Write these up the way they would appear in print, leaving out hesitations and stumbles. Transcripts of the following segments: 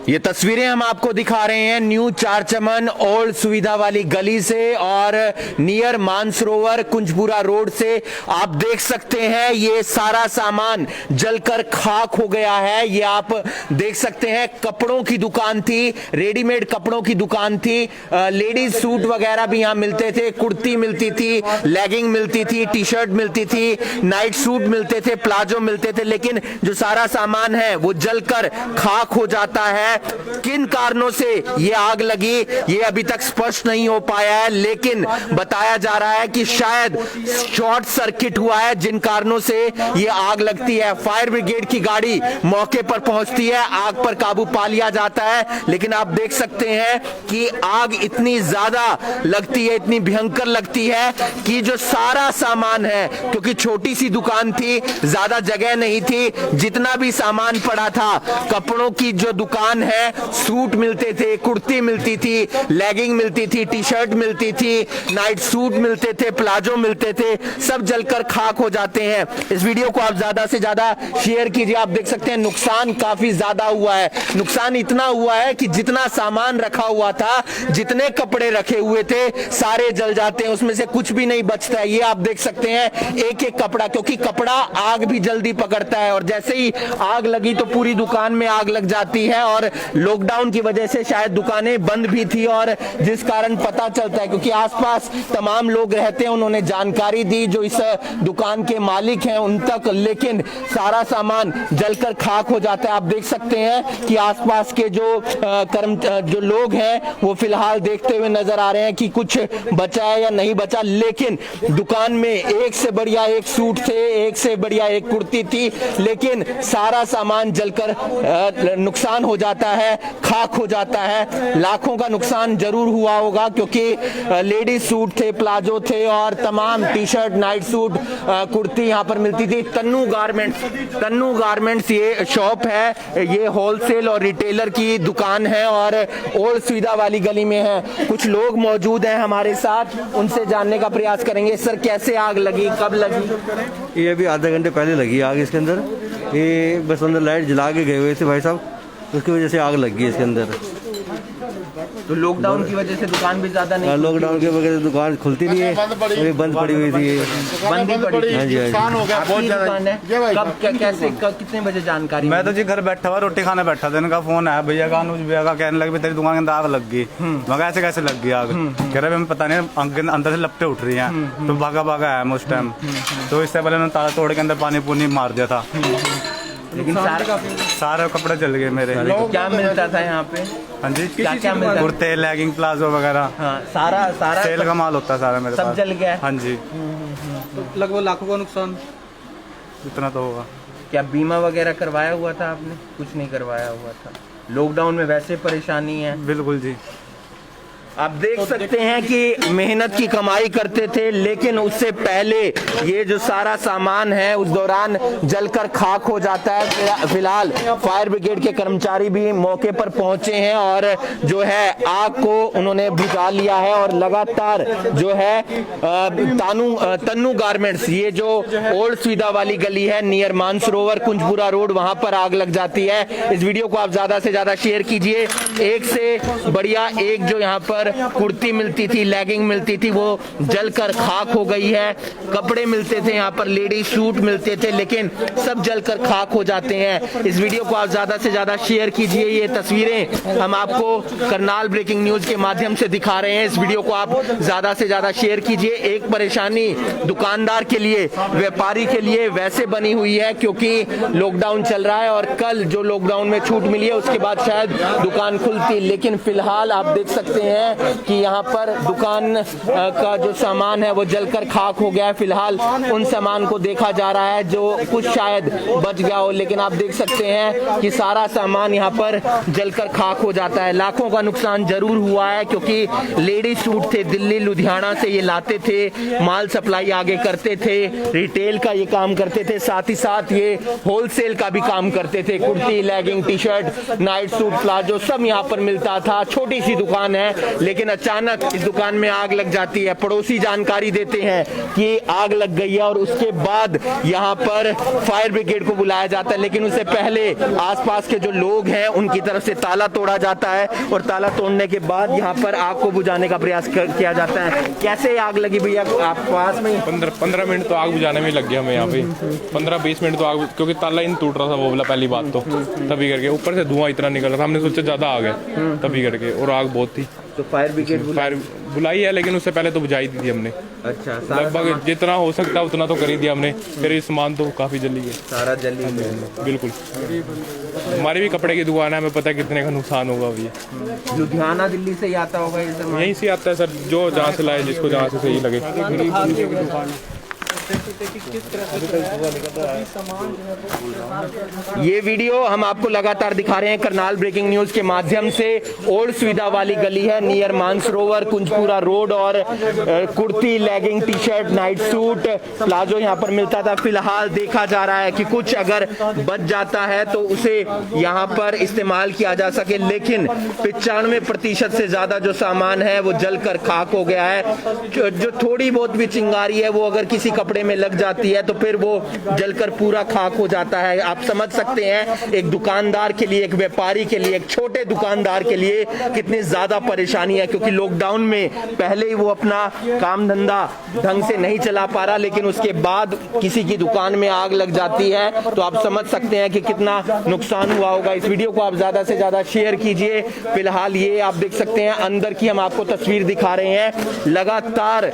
ये तस्वीरें हम आपको दिखा रहे हैं न्यू चारचमन ओल्ड सुविधा वाली गली से और नियर मानसरोवर कुंजपुरा रोड से। आप देख सकते हैं ये सारा सामान जलकर खाक हो गया है। ये आप देख सकते हैं कपड़ों की दुकान थी, रेडीमेड कपड़ों की दुकान थी, लेडीज सूट वगैरह भी यहां मिलते थे, कुर्ती मिलती थी, लेगिंग मिलती थी, टी शर्ट मिलती थी, नाइट सूट मिलते थे, प्लाजो मिलते थे। लेकिन जो सारा सामान है वो जलकर खाक हो जाता है। किन कारणों से ये आग लगी ये अभी तक स्पष्ट नहीं हो पाया है, लेकिन बताया जा रहा है कि शायद शॉर्ट सर्किट हुआ है जिन कारणों से ये आग लगती है। फायर ब्रिगेड की गाड़ी मौके पर पहुंचती है, आग पर काबू पा लिया जाता है। लेकिन आप देख सकते हैं कि आग इतनी ज्यादा लगती है, इतनी भयंकर लगती है कि जो सारा सामान है, क्योंकि छोटी सी दुकान थी, ज्यादा जगह नहीं थी, जितना भी सामान पड़ा था, कपड़ों की जो दुकान है, सूट मिलते थे, कुर्ती मिलती थी, लेगिंग मिलती थी, टी शर्ट मिलती थी, नाइट सूट मिलते थे, प्लाजो मिलते थे, सब जलकर खाक हो जाते हैं। इस वीडियो को आप ज्यादा से ज्यादा शेयर कीजिए। आप देख सकते हैं नुकसान काफी ज्यादा हुआ है। नुकसान इतना हुआ है कि जितना सामान रखा हुआ था, जितने कपड़े रखे हुए थे, सारे जल जाते हैं, उसमें से कुछ भी नहीं बचता है। ये आप देख सकते हैं एक एक कपड़ा, क्योंकि कपड़ा आग भी जल्दी पकड़ता है और जैसे ही आग लगी तो पूरी दुकान में आग लग जाती है। और लॉकडाउन की वजह से शायद दुकानें बंद भी थी और जिस कारण पता चलता है, क्योंकि आसपास तमाम लोग रहते हैं, उन्होंने जानकारी दी जो इस दुकान के मालिक हैं उन तक, लेकिन सारा सामान जलकर खाक हो जाता है। आप देख सकते हैं कि आसपास के जो लोग हैं वो फिलहाल देखते हुए नजर आ रहे हैं कि कुछ बचा है या नहीं बचा, लेकिन दुकान में एक से बढ़िया एक सूट थे, एक से बढ़िया एक कुर्ती थी, लेकिन सारा सामान जलकर नुकसान हो जाता है, खाक हो जाता है। लाखों का नुकसान जरूर हुआ होगा, क्योंकि लेडीज सूट थे, प्लाजो थे और तमाम T shirt, night suit, kurti यहां पर मिलती थी। तन्नू गारमेंट्स ये शॉप है, ये होलसेल और रिटेलर की दुकान है और ओल्ड सुविधा वाली गली में है। कुछ लोग मौजूद हैं हमारे साथ, उनसे जानने का प्रयास करेंगे। सर, कैसे आग लगी, कब लगी? ये अभी आधे घंटे पहले लगी आग इसके अंदर। ये बस अंदर लाइट जला के गए हुए थे भाई साहब, उसकी वजह से आग लग गई इसके अंदर। तो लॉकडाउन की वजह से दुकान भी ज्यादा नहीं, लॉकडाउन की वजह से दुकान खुलती नहीं है, ये बंद पड़ी हुई थी, बंद ही पड़ी। हाँ जी, नुकसान हो गया बहुत ज्यादा। कब कैसे कितने बजे जानकारी? मैं तो जी घर बैठा हुआ, रोटी खाने बैठा था, इनका फोन आया, भैया का अनुज भैया का, कहने लगे तेरी दुकान के अंदर आग लग गई। मगर ऐसे कैसे लग गई आग? कह रहे हमें पता नहीं, अंदर से लपटे उठ रही हैं। तो भागा आया मैं उस टाइम, तो इससे पहले उन्होंने ताला तोड़ के अंदर पानी पूनी मार दिया था। लेकिन सारे कपड़े जल गए मेरे। क्या मिलता था यहाँ पे? हाँ जी, क्या मिलता? कुर्ते, लेगिंग, प्लाजो वगैरह। हाँ, सारा सेल का माल होता है सारा मेरे पास, सब जल गया। हाँ जी, लगभग लाखों का नुकसान इतना तो होगा। क्या बीमा वगैरह करवाया हुआ था आपने? कुछ नहीं करवाया हुआ था। लॉकडाउन में वैसे परेशानी है। बिल्कुल जी। आप देख सकते हैं कि मेहनत की कमाई करते थे, लेकिन उससे पहले ये जो सारा सामान है उस दौरान जलकर खाक हो जाता है। फिलहाल फायर ब्रिगेड के कर्मचारी भी मौके पर पहुंचे हैं और जो है आग को उन्होंने बुझा लिया है और लगातार जो है तन्नू गारमेंट्स, ये जो ओल्ड सुविधा वाली गली है नियर मानसरोवर कुंजपुरा रोड, वहां पर आग लग जाती है। इस वीडियो को आप ज्यादा से ज्यादा शेयर कीजिए। एक से बढ़िया एक जो यहाँ पर कुर्ती मिलती थी, लेगिंग मिलती थी, वो जलकर खाक हो गई है। कपड़े मिलते थे यहाँ पर, लेडीज सूट मिलते थे, लेकिन सब जलकर खाक हो जाते हैं। इस वीडियो को आप ज्यादा से ज्यादा शेयर कीजिए। ये तस्वीरें हम आपको करनाल ब्रेकिंग न्यूज के माध्यम से दिखा रहे हैं। इस वीडियो को आप ज्यादा से ज्यादा शेयर कीजिए। एक परेशानी दुकानदार के लिए, व्यापारी के लिए वैसे बनी हुई है, क्योंकि लॉकडाउन चल रहा है और कल जो लॉकडाउन में छूट मिली है उसके बाद शायद दुकान खुलती, लेकिन फिलहाल आप देख सकते हैं कि यहाँ पर दुकान का जो सामान है वो जलकर खाक हो गया है। फिलहाल उन सामान को देखा जा रहा है जो कुछ शायद बच गया हो, लेकिन आप देख सकते हैं कि सारा सामान यहाँ पर जलकर खाक हो जाता है। लाखों का नुकसान जरूर हुआ है, क्योंकि लेडीज सूट थे, दिल्ली लुधियाना से ये लाते थे, माल सप्लाई आगे करते थे, रिटेल का ये काम करते थे, साथ ही साथ ये होलसेल का भी काम करते थे। Kurti, legging, T shirt, night suit, palazzo सब यहाँ पर मिलता था। छोटी सी दुकान है, लेकिन अचानक इस दुकान में आग लग जाती है। पड़ोसी जानकारी देते हैं कि आग लग गई है और उसके बाद यहाँ पर फायर ब्रिगेड को बुलाया जाता है, लेकिन उससे पहले आसपास के जो लोग हैं उनकी तरफ से ताला तोड़ा जाता है और ताला तोड़ने के बाद यहाँ पर आग को बुझाने का प्रयास किया जाता है। कैसे आग लगी भैया आप पास में? 15 मिनट तो आग बुझाने में लग गया हमें यहाँ पे। 15-20 मिनट तो आग, क्योंकि ताला ही टूट रहा था वो वाला, पहली बात तो तभी करके ऊपर से धुआं इतना निकल रहा था, हमने सोचा ज्यादा आग है तभी करके, और आग बहुत थी। तो फायर ब्रिगेड फायर बुलाई है, लेकिन उससे पहले तो बुझाई दी थी हमने। अच्छा, लगभग जितना हो सकता है उतना तो कर ही दिया हमने। फिर ये सामान तो काफी जली है, सारा जली है। बिल्कुल। हमारी भी कपड़े की दुकान है, हमें पता है कितने का नुकसान होगा अभी। लुधियाना दिल्ली से ही आता होगा ये सामान? यहीं से आता है सर, जो जहाँ से लाए, जिसको जहाँ से सही लगे। ये वीडियो हम आपको लगातार दिखा रहे हैं करनाल ब्रेकिंग न्यूज के माध्यम से। ओल्ड सुविधा वाली गली है नियर मानसरोवर कुंजपुरा रोड, और kurti, legging, T shirt, night suit, palazzo यहाँ पर मिलता था। फिलहाल देखा जा रहा है कि कुछ अगर बच जाता है तो उसे यहाँ पर इस्तेमाल किया जा सके, लेकिन 95% से ज्यादा जो सामान है वो जलकर खाक हो गया है। जो थोड़ी बहुत भी चिंगारी है वो अगर किसी कपड़े में लग जाती है तो फिर वो जलकर पूरा खाक हो जाता है। आप समझ सकते हैं एक दुकानदार के लिए, एक व्यापारी के लिए, एक छोटे दुकानदार के लिए कितनी ज्यादा परेशानी है, क्योंकि लॉकडाउन में पहले ही वो अपना काम धंधा ढंग से नहीं चला पा रहा, लेकिन उसके बाद किसी की दुकान में आग लग जाती है तो आप समझ सकते हैं कि कितना नुकसान हुआ होगा। इस वीडियो को आप ज्यादा से ज्यादा शेयर कीजिए। फिलहाल ये आप देख सकते हैं अंदर की हम आपको तस्वीर दिखा रहे हैं। लगातार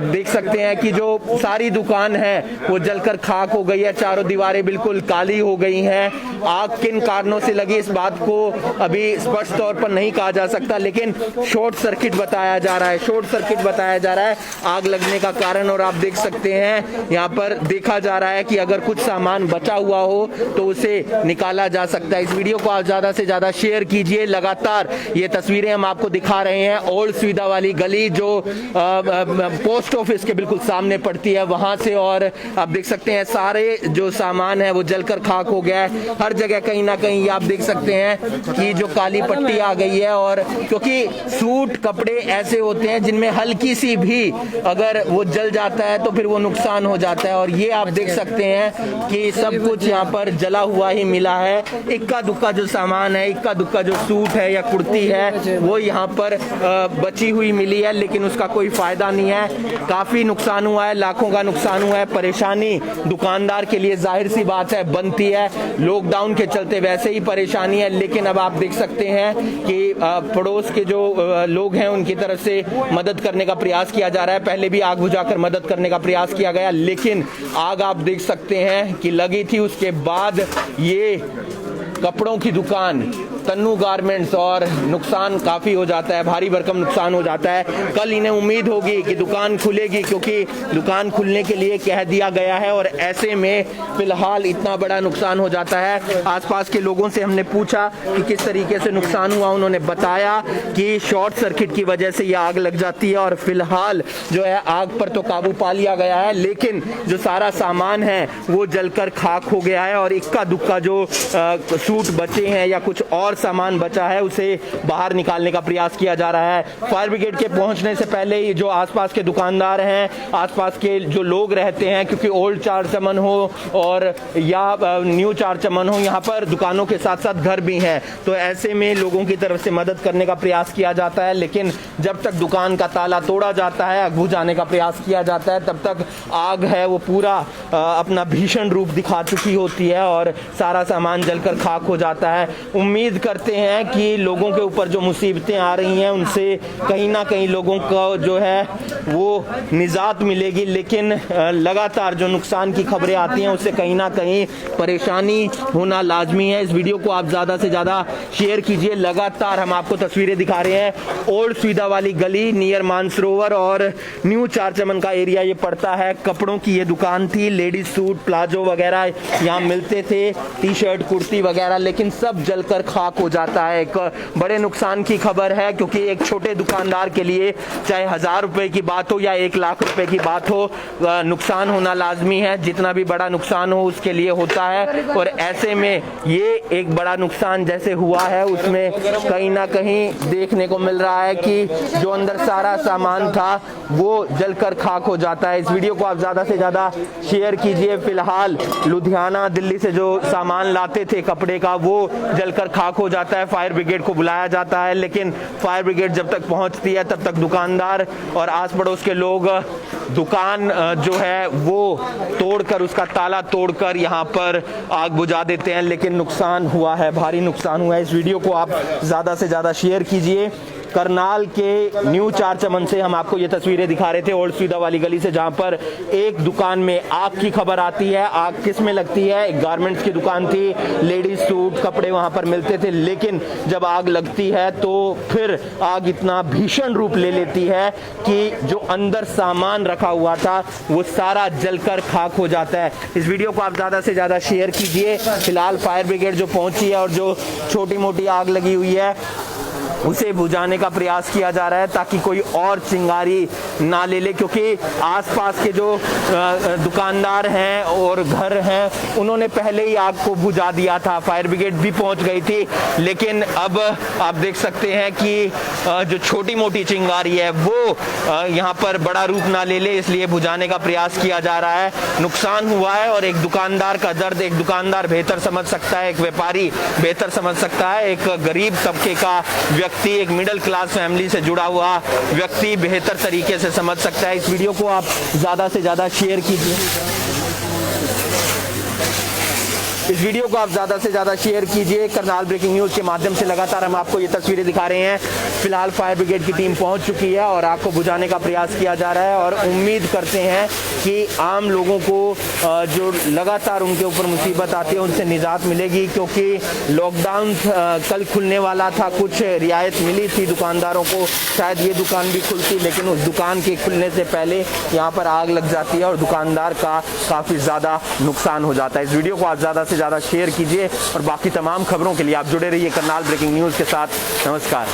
देख सकते हैं कि जो सारी दुकान है वो जलकर खाक हो गई है, चारों दीवारें बिल्कुल काली हो गई हैं। आग किन कारणों से लगी इस बात को अभी स्पष्ट तौर पर नहीं कहा जा सकता, लेकिन शॉर्ट सर्किट बताया जा रहा है। शॉर्ट सर्किट बताया जा रहा है आग लगने का कारण। और आप देख सकते हैं यहाँ पर देखा जा रहा है कि अगर कुछ सामान बचा हुआ हो तो उसे निकाला जा सकता है। इस वीडियो को आप ज्यादा से ज्यादा शेयर कीजिए। लगातार ये तस्वीरें हम आपको दिखा रहे हैं ओल्ड सुविधा वाली गली जो पोस्ट ऑफिस के बिल्कुल सामने पड़ती है वहां से, और आप देख सकते हैं सारे जो सामान है वो जलकर खाक हो गया है। हर जगह कहीं ना कहीं आप देख सकते हैं कि जो काली पट्टी आ गई है, और क्योंकि सूट कपड़े ऐसे होते हैं जिनमें हल्की सी भी अगर वो जल जाता है तो फिर वो नुकसान हो जाता है। और ये आप देख सकते हैं कि सब कुछ यहाँ पर जला हुआ ही मिला है। इक्का दुक्का जो सामान है, इक्का दुक्का जो सूट है या कुर्ती है वो यहाँ पर बची हुई मिली है, लेकिन उसका कोई फायदा नहीं है। काफी नुकसान हुआ है, लाखों का नुकसान हुआ है। परेशानी दुकानदार के लिए जाहिर सी बात है बनती है, लॉकडाउन के चलते वैसे ही परेशानी है, लेकिन अब आप देख सकते हैं कि पड़ोस के जो लोग हैं उनकी तरफ से मदद करने का प्रयास किया जा रहा है। पहले भी आग बुझाकर मदद करने का प्रयास किया गया, लेकिन आग आप देख सकते हैं कि लगी थी। उसके बाद ये कपड़ों की दुकान तन्नू गारमेंट्स, और नुकसान काफ़ी हो जाता है, भारी भरकम नुकसान हो जाता है। कल इन्हें उम्मीद होगी कि दुकान खुलेगी, क्योंकि दुकान खुलने के लिए कह दिया गया है, और ऐसे में फिलहाल इतना बड़ा नुकसान हो जाता है। आसपास के लोगों से हमने पूछा कि किस तरीके से नुकसान हुआ, उन्होंने बताया कि शॉर्ट सर्किट की वजह से ये आग लग जाती है, और फिलहाल जो है आग पर तो काबू पा लिया गया है, लेकिन जो सारा सामान है वो जलकर खाक हो गया है। और इक्का दुक्का जो सूट बचे हैं या कुछ और सामान बचा है उसे बाहर निकालने का प्रयास किया जा रहा है। फायर ब्रिगेड के पहुंचने से पहले ही जो आसपास के दुकानदार हैं, आसपास के जो लोग रहते हैं, क्योंकि ओल्ड चार चमन हो और या न्यू चार चमन हो, यहाँ पर दुकानों के साथ साथ घर भी हैं, तो ऐसे में लोगों की तरफ से मदद करने का प्रयास किया जाता है। लेकिन जब तक दुकान का ताला तोड़ा जाता है, आग बुझाने का प्रयास किया जाता है, तब तक आग है वो पूरा अपना भीषण रूप दिखा चुकी होती है और सारा सामान जलकर खाक हो जाता है। उम्मीद करते हैं कि लोगों के ऊपर जो मुसीबतें आ रही हैं उनसे कहीं ना कहीं लोगों को जो है वो निजात मिलेगी, लेकिन लगातार जो नुकसान की खबरें आती हैं उससे कहीं ना कहीं परेशानी होना लाजमी है। इस वीडियो को आप ज़्यादा से ज़्यादा शेयर कीजिए। लगातार हम आपको तस्वीरें दिखा रहे हैं ओल्ड सुविधा वाली गली नियर मानसरोवर और न्यू चार चमन का एरिया ये पड़ता है। कपड़ों की ये दुकान थी, लेडीज सूट, प्लाजो वगैरह यहाँ मिलते थे, टी शर्ट, कुर्ती वगैरह, लेकिन सब जलकर खाक खाक हो जाता है। एक बड़े नुकसान की खबर है, क्योंकि एक छोटे दुकानदार के लिए चाहे 1000 रुपए की बात हो या 1 लाख रुपए की बात हो, नुकसान होना लाजमी है। जितना भी बड़ा नुकसान हो उसके लिए होता है, और ऐसे में ये एक बड़ा नुकसान जैसे हुआ है उसमें कहीं ना कहीं देखने को मिल रहा है कि जो अंदर सारा सामान था वो जलकर खाक हो जाता है। इस वीडियो को आप ज़्यादा से ज़्यादा शेयर कीजिए। फिलहाल लुधियाना दिल्ली से जो सामान लाते थे कपड़े का वो जलकर खाक हो जाता है। फायर ब्रिगेड को बुलाया जाता है, लेकिन फायर ब्रिगेड जब तक पहुंचती है तब तक दुकानदार और आस पड़ोस के लोग दुकान जो है वो तोड़कर, उसका ताला तोड़कर यहाँ पर आग बुझा देते हैं। लेकिन नुकसान हुआ है, भारी नुकसान हुआ है। इस वीडियो को आप ज़्यादा से ज़्यादा शेयर कीजिए। करनाल के न्यू चार चमन से हम आपको ये तस्वीरें दिखा रहे थे, ओल्ड सुविधा वाली गली से, जहां पर एक दुकान में आग की खबर आती है। आग किस में लगती है? एक गारमेंट्स की दुकान थी, लेडीज सूट कपड़े वहां पर मिलते थे, लेकिन जब आग लगती है तो फिर आग इतना भीषण रूप ले लेती है कि जो अंदर सामान रखा हुआ था वो सारा जलकर खाक हो जाता है। इस वीडियो को आप ज़्यादा से ज़्यादा शेयर कीजिए। फिलहाल फायर ब्रिगेड जो पहुंची है और जो छोटी मोटी आग लगी हुई है उसे बुझाने का प्रयास किया जा रहा है, ताकि कोई और चिंगारी ना ले ले, क्योंकि आसपास के जो दुकानदार हैं और घर हैं उन्होंने पहले ही आग को बुझा दिया था। फायर ब्रिगेड भी पहुंच गई थी, लेकिन अब आप देख सकते हैं कि जो छोटी मोटी चिंगारी है वो यहाँ पर बड़ा रूप ना ले ले, इसलिए बुझाने का प्रयास किया जा रहा है। नुकसान हुआ है और एक दुकानदार का दर्द एक दुकानदार बेहतर समझ सकता है, एक व्यापारी बेहतर समझ सकता है, एक गरीब तबके का व्यक्ति, एक मिडिल क्लास फैमिली से जुड़ा हुआ व्यक्ति बेहतर तरीके से समझ सकता है। इस वीडियो को आप ज़्यादा से ज़्यादा शेयर कीजिए। इस वीडियो को आप ज़्यादा से ज़्यादा शेयर कीजिए। करनाल ब्रेकिंग न्यूज़ के माध्यम से लगातार हम आपको ये तस्वीरें दिखा रहे हैं। फिलहाल फायर ब्रिगेड की टीम पहुंच चुकी है और आग को बुझाने का प्रयास किया जा रहा है, और उम्मीद करते हैं कि आम लोगों को जो लगातार उनके ऊपर मुसीबत आती है उनसे निजात मिलेगी, क्योंकि लॉकडाउन कल खुलने वाला था, कुछ रियायत मिली थी दुकानदारों को, शायद ये दुकान भी खुलती, लेकिन उस दुकान के खुलने से पहले यहाँ पर आग लग जाती है और दुकानदार का काफ़ी ज़्यादा नुकसान हो जाता है। इस वीडियो को आप ज़्यादा से ज़्यादा शेयर कीजिए और बाकी तमाम खबरों के लिए आप जुड़े रहिए करनाल ब्रेकिंग न्यूज़ के साथ। नमस्कार।